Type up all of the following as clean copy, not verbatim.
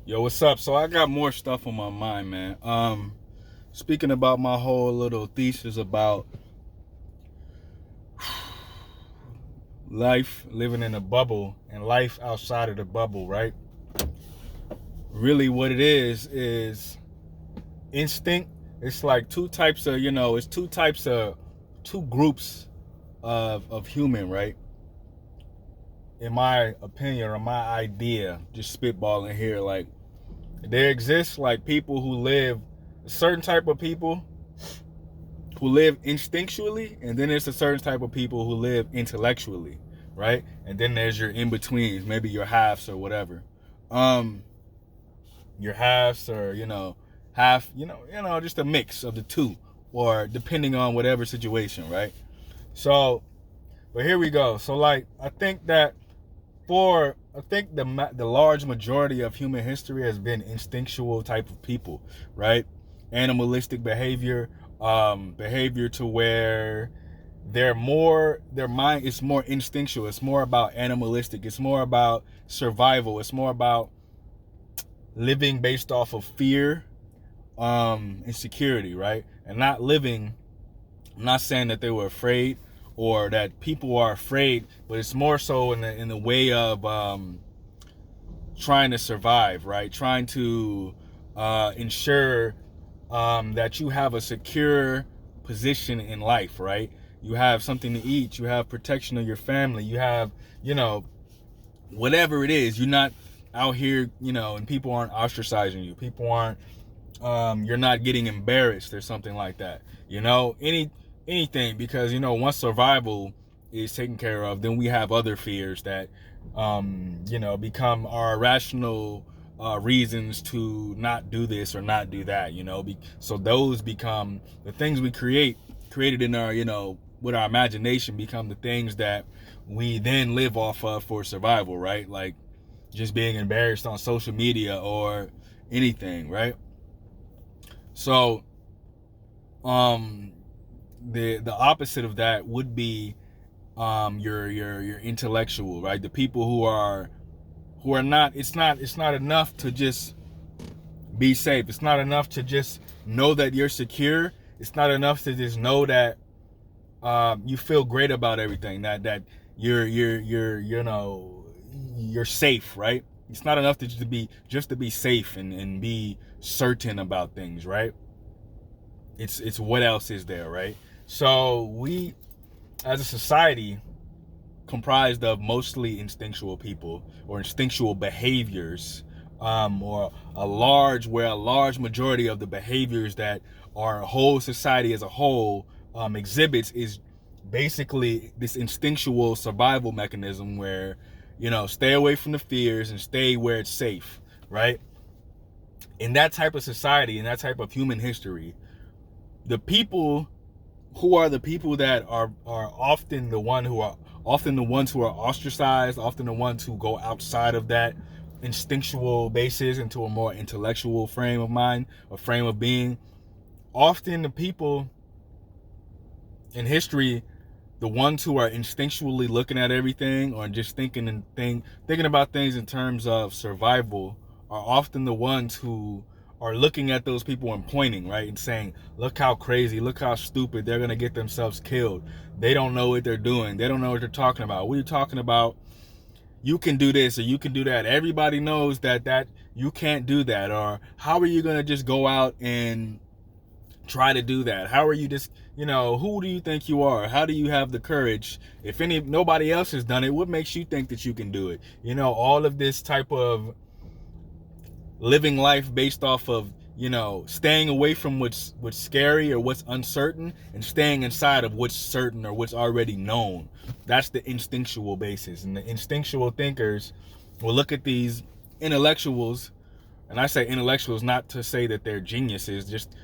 Yo, what's up? So I got more stuff on my mind, man. Speaking about my whole little thesis about life living in a bubble and life outside of the bubble, right? Really what it is instinct. It's like it's two groups of human, right? In my opinion or my idea, just spitballing here, like there exists like people who live a certain type of people who live instinctually, and then there's a certain type of people who live intellectually, right? And then there's your in-betweens, maybe your halves or whatever. Um, your halves or, half, just a mix of the two, or depending on whatever situation, right? So, but here we go. So like, I think the large majority of human history has been instinctual type of people, right? Animalistic behavior, behavior to where their mind is more instinctual. It's more about animalistic. It's more about survival. It's more about living based off of fear, insecurity, right? And not living. I'm not saying that they were afraid or that people are afraid, but it's more so in the way of trying to survive, right? Trying to ensure that you have a secure position in life, right? You have something to eat, you have protection of your family, you have, whatever it is. You're not out here, and people aren't ostracizing you. People aren't, you're not getting embarrassed or something like that. Anything, because once survival is taken care of, then we have other fears that become our rational reasons to not do this or not do that. So those become the things we created in our, with our imagination, become the things that we then live off of for survival, right? Like just being embarrassed on social media or anything, right? So the opposite of that would be your intellectual, right? The people who are not, it's not enough to just be safe. It's not enough to just know that you're secure. It's not enough to just know that you feel great about everything, that you're safe, right? It's not enough to be safe and be certain about things, right? It's what else is there, right? So we, as a society, comprised of mostly instinctual people or instinctual behaviors, or where a large majority of the behaviors that our whole society as a whole exhibits is basically this instinctual survival mechanism where, stay away from the fears and stay where it's safe, right? In that type of society, in that type of human history, the people who are the people that are often the ones who are ostracized, often the ones who go outside of that instinctual basis into a more intellectual frame of mind, a frame of being. Often the people in history, the ones who are instinctually looking at everything or just thinking about things in terms of survival, are often the ones who are looking at those people and pointing, right, and saying, look how crazy, look how stupid, they're going to get themselves killed. They don't know what they're doing. They don't know what they're talking about. What are you talking about? You can do this or you can do that. Everybody knows that you can't do that. Or how are you going to just go out and try to do that? How are you just, who do you think you are? How do you have the courage? If nobody else has done it, what makes you think that you can do it? All of this type of living life based off of, staying away from what's scary or what's uncertain and staying inside of what's certain or what's already known. That's the instinctual basis. And the instinctual thinkers will look at these intellectuals, and I say intellectuals not to say that they're geniuses, just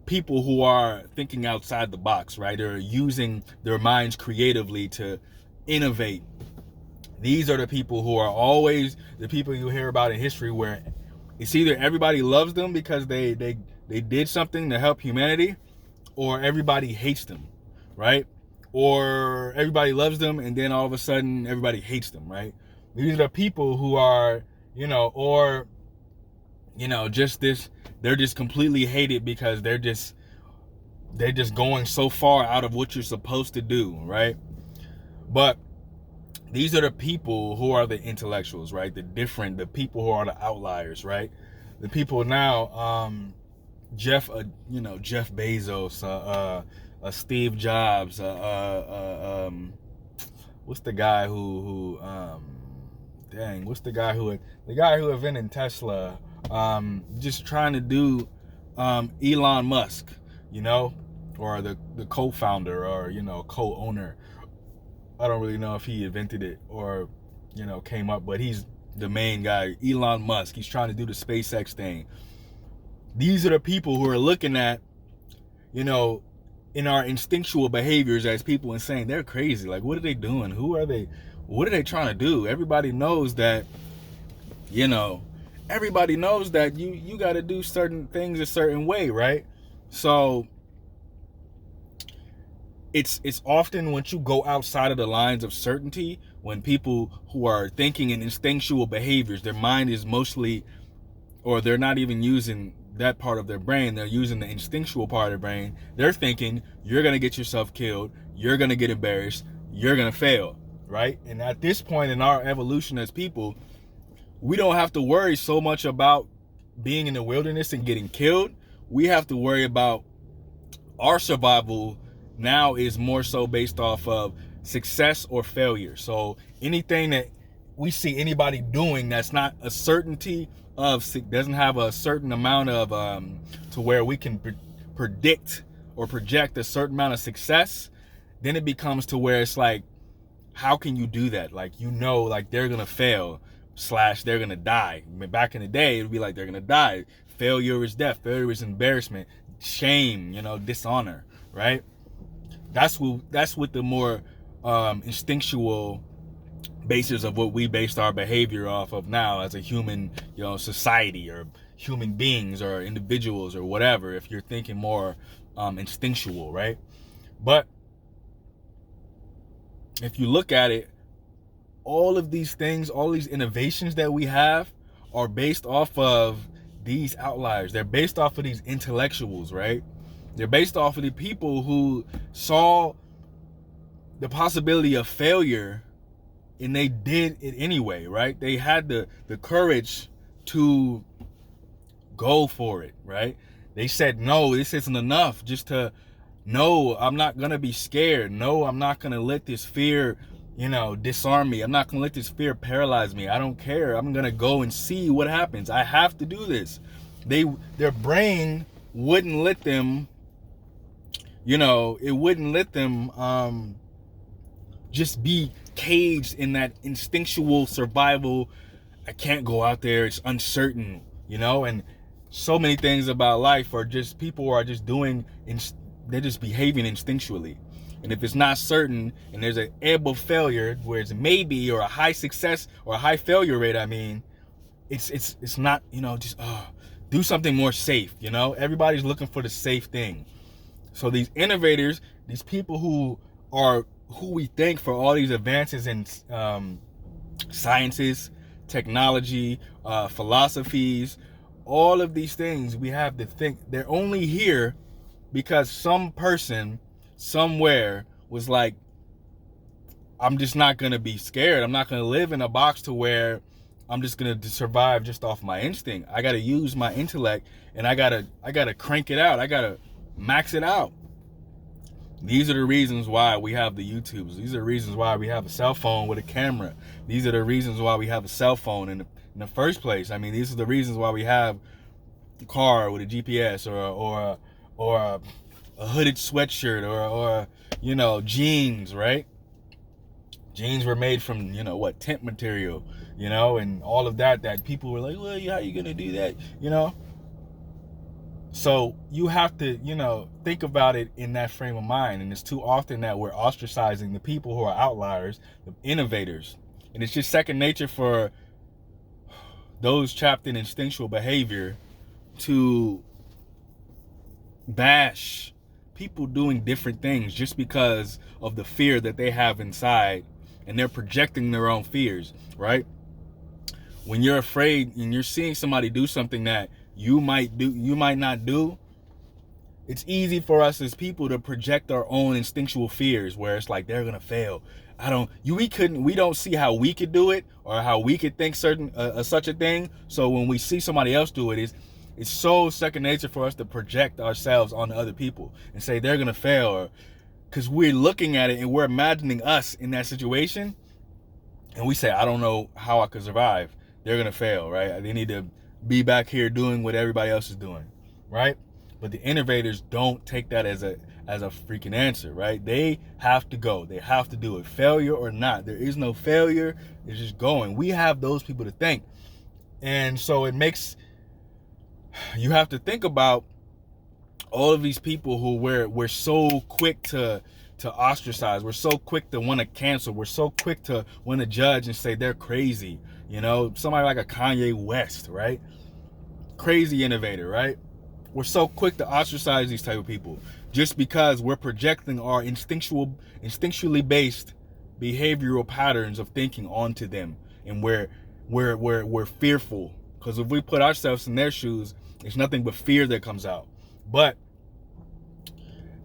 people who are thinking outside the box, right? They're using their minds creatively to innovate. These are the people who are always the people you hear about in history where it's either everybody loves them because they did something to help humanity, or everybody hates them, right? Or everybody loves them and then all of a sudden everybody hates them, right? These are the people who are, or just this, they're just completely hated because they're just going so far out of what you're supposed to do, right? But these are the people who are the intellectuals, right? The people who are the outliers, right? The people now, Jeff Bezos, Steve Jobs, what's the guy the guy who invented Tesla, just trying to do, Elon Musk, or the co-founder, or co-owner. I don't really know if he invented it or came up, but he's the main guy. Elon Musk, he's trying to do the SpaceX thing. These are the people who are looking at, in our instinctual behaviors as people and saying they're crazy. Like, what are they doing? Who are they? What are they trying to do? Everybody knows that, you got to do certain things a certain way, right? So it's often once you go outside of the lines of certainty, when people who are thinking in instinctual behaviors, their mind is mostly, or they're not even using that part of their brain, they're using the instinctual part of their brain. They're thinking you're going to get yourself killed, you're going to get embarrassed, you're going to fail, right? And at this point in our evolution as people, we don't have to worry so much about being in the wilderness and getting killed. We have to worry about our survival now is more so based off of success or failure. So anything that we see anybody doing that's not a certainty of, doesn't have a certain amount of, to where we can predict or project a certain amount of success, then it becomes to where it's like, how can you do that? Like, like they're gonna fail / they're gonna die. I mean, back in the day, it would be like they're gonna die. Failure is death. Failure is embarrassment, shame, dishonor, right? That's what the more instinctual basis of what we based our behavior off of now as a human, society, or human beings, or individuals, or whatever, if you're thinking more instinctual, right? But if you look at it, all of these things, all these innovations that we have are based off of these outliers. They're based off of these intellectuals, right? They're based off of the people who saw the possibility of failure and they did it anyway, right? They had the courage to go for it, right? They said, no, this isn't enough. Just to, no, I'm not going to be scared. No, I'm not going to let this fear, disarm me. I'm not going to let this fear paralyze me. I don't care. I'm going to go and see what happens. I have to do this. Their brain wouldn't let them, it wouldn't let them just be caged in that instinctual survival. I can't go out there. It's uncertain, and so many things about life are just, people are just doing, they're just behaving instinctually. And if it's not certain and there's an ebb of failure where it's maybe, or a high success or a high failure rate, it's not, just do something more safe. Everybody's looking for the safe thing. So these innovators, these people who we thank for all these advances in sciences, technology, philosophies, all of these things, we have to think they're only here because some person somewhere was like, I'm just not going to be scared. I'm not going to live in a box to where I'm just going to survive just off my instinct. I got to use my intellect, and I got to crank it out. I got to max it out. These are the reasons why we have the YouTubes. These are the reasons why we have a cell phone with a camera. These are the reasons why we have a cell phone in the first place. These are the reasons why we have a car with a GPS, or a hooded sweatshirt, or jeans, right? Jeans were made from, tent material, and all of that people were like, well, how are you going to do that, So you have to, think about it in that frame of mind. And it's too often that we're ostracizing the people who are outliers, the innovators. And it's just second nature for those trapped in instinctual behavior to bash people doing different things just because of the fear that they have inside, and they're projecting their own fears, right? When you're afraid and you're seeing somebody do something that you might not do, it's easy for us as people to project our own instinctual fears, where it's like they're gonna fail. We don't see how we could do it or how we could think such a thing. So when we see somebody else do it, it's so second nature for us to project ourselves on other people and say they're gonna fail, or because we're looking at it and we're imagining us in that situation, and we say, I don't know how I could survive. They're gonna fail, right? They need to be back here doing what everybody else is doing, right? But the innovators don't take that as a freaking answer, right? They have to go. They have to do it. Failure or not. There is no failure. It's just going. We have those people to thank. And so you have to think about all of these people who we're so quick to ostracize. We're so quick to want to cancel. We're so quick to want to judge and say they're crazy. Somebody like a Kanye West, right? Crazy innovator, right? We're so quick to ostracize these type of people just because we're projecting our instinctually based behavioral patterns of thinking onto them, and we're fearful, because if we put ourselves in their shoes, it's nothing but fear that comes out. But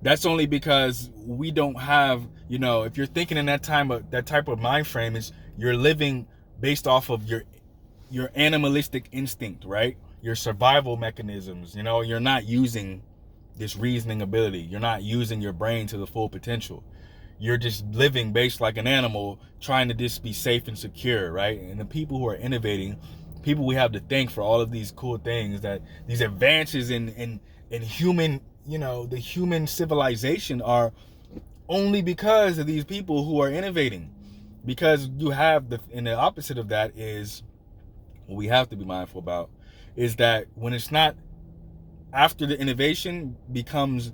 that's only because we don't have, if you're thinking in that type of mind frame, is you're living based off of your animalistic instinct, right? Your survival mechanisms. You're not using this reasoning ability. You're not using your brain to the full potential. You're just living based like an animal, trying to just be safe and secure, right? And the people who are innovating, people we have to thank for all of these cool things, that these advances in human, the human civilization, are only because of these people who are innovating. Because you have and the opposite of that is what we have to be mindful about, is that when it's not after the innovation becomes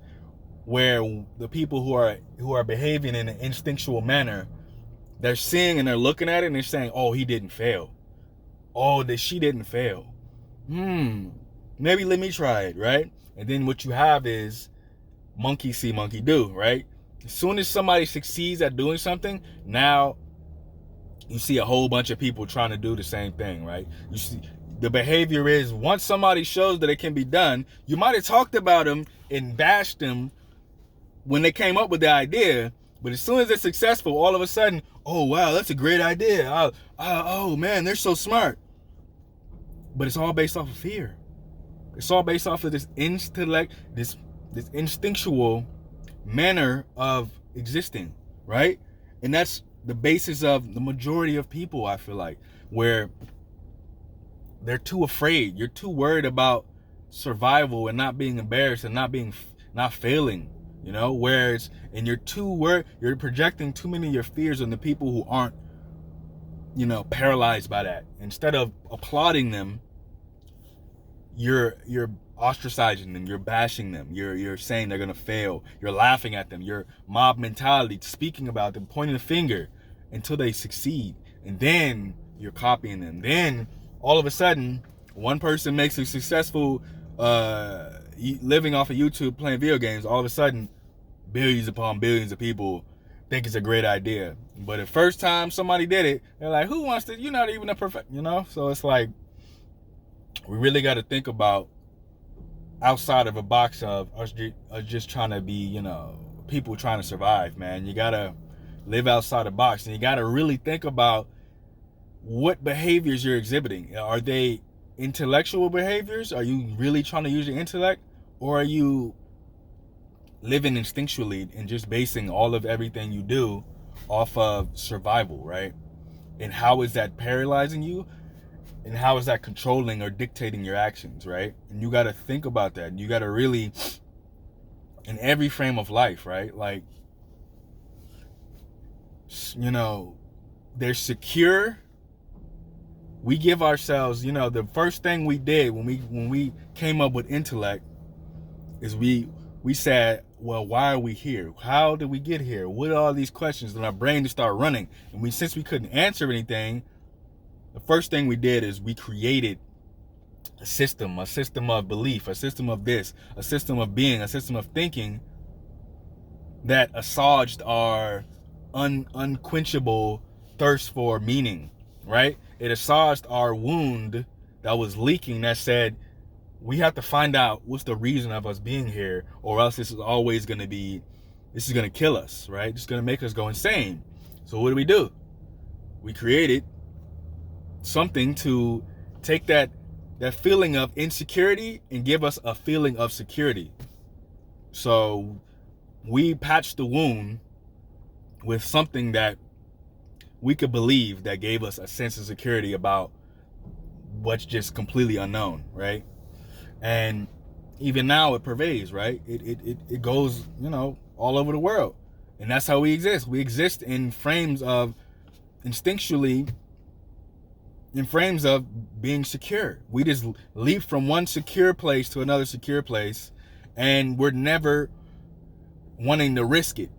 where the people who are behaving in an instinctual manner, they're seeing and they're looking at it and they're saying, oh, he didn't fail. Oh, she didn't fail. Maybe let me try it, right? And then what you have is monkey see, monkey do, right? As soon as somebody succeeds at doing something, now you see a whole bunch of people trying to do the same thing, right? You see, the behavior is, once somebody shows that it can be done, you might have talked about them and bashed them when they came up with the idea, but as soon as it's successful, all of a sudden, oh wow, that's a great idea. Oh man, they're so smart. But it's all based off of fear. It's all based off of this intellect, this instinctual manner of existing, right? And that's the basis of the majority of people, I feel like, where they're too afraid. You're too worried about survival and not being embarrassed and not failing, whereas, and you're projecting too many of your fears on the people who aren't, paralyzed by that. Instead of applauding them, you're ostracizing them, you're bashing them, you're saying they're gonna fail, you're laughing at them, you're mob mentality, speaking about them, pointing the finger until they succeed, and then you're copying them. Then all of a sudden, one person makes a successful living off of YouTube playing video games. All of a sudden, billions upon billions of people think it's a great idea. But the first time somebody did it, they're like, who wants to, you're not even a perfect, So it's like, we really got to think about outside of a box of us just trying to be, people trying to survive, man. You got to live outside the box, and you got to really think about what behaviors you're exhibiting. Are they intellectual behaviors? Are you really trying to use your intellect? Or are you living instinctually and just basing all of everything you do off of survival, right? And how is that paralyzing you? And how is that controlling or dictating your actions, right? And you got to think about that. And you got to really, in every frame of life, right? Like, they're secure. We give ourselves, the first thing we did when we came up with intellect is we said, well, why are we here? How did we get here? What are all these questions? And our brain just started running. And since we couldn't answer anything, the first thing we did is we created a system of belief, a system of this, a system of being, a system of thinking that assuaged our unquenchable thirst for meaning, right? It assuaged our wound that was leaking, that said, we have to find out what's the reason of us being here, or else this is going to kill us, right? It's going to make us go insane. So what do? We created something to take that feeling of insecurity and give us a feeling of security. So we patched the wound with something that we could believe, that gave us a sense of security about what's just completely unknown, right? And even now it pervades, right? It goes, all over the world. And that's how we exist. We exist in frames of instinctually, in frames of being secure. We just leap from one secure place to another secure place, and we're never wanting to risk it.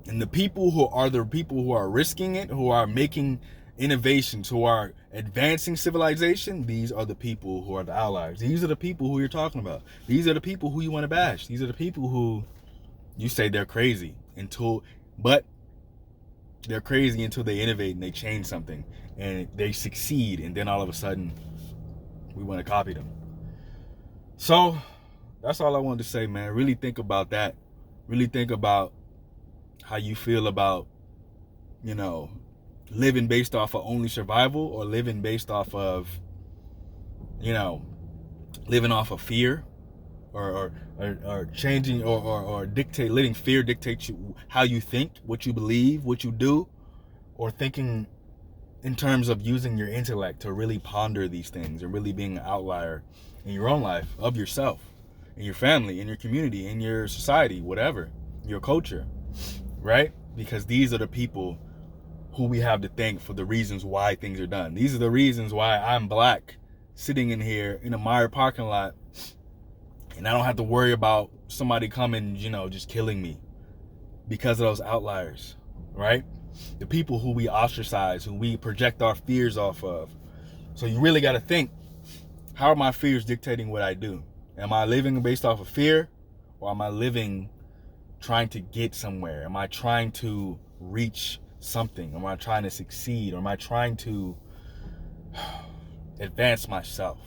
And the people who are risking it, who are making innovations, who are advancing civilization, these are the people who are the outliers. These are the people who you're talking about. These are the people who you want to bash. These are the people who you say they're crazy but they're crazy until they innovate and they change something and they succeed, and then all of a sudden we want to copy them. So that's all I wanted to say, man. Really think about that. Really think about how you feel about, living based off of only survival, or living based off of, living off of fear, or changing, or letting fear dictate how you think, what you believe, what you do, or thinking in terms of using your intellect to really ponder these things and really being an outlier in your own life, of yourself, in your family, in your community, in your society, whatever, your culture, right? Because these are the people who we have to thank for the reasons why things are done. These are the reasons why I'm black, sitting in here in a Meyer parking lot, and I don't have to worry about somebody coming, just killing me, because of those outliers, right? The people who we ostracize, who we project our fears off of. So you really got to think, how are my fears dictating what I do? Am I living based off of fear, or am I living trying to get somewhere? Am I trying to reach something? Am I trying to succeed? Or am I trying to advance myself,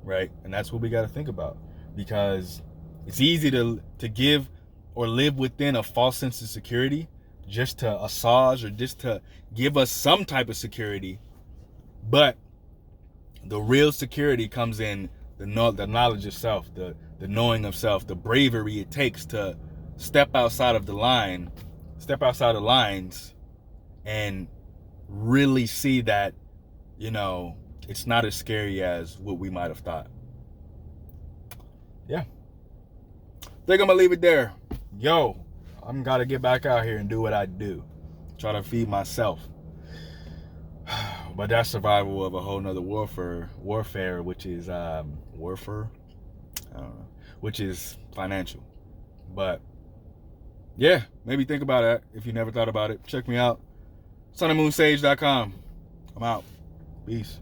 right? And that's what we got to think about, because it's easy to give or live within a false sense of security, just to assuage or just to give us some type of security. But the real security comes in the knowledge of self, the knowing of self, the bravery it takes to step outside of the lines, and really see that, it's not as scary as what we might have thought. Yeah. I think I'm gonna leave it there. I'm gotta get back out here and do what I do. Try to feed myself. But that's survival of a whole nother warfare, which is warfare? I don't know. Which is financial. But yeah, maybe think about that if you never thought about it. Check me out. sunandmoonsage.com. I'm out. Peace.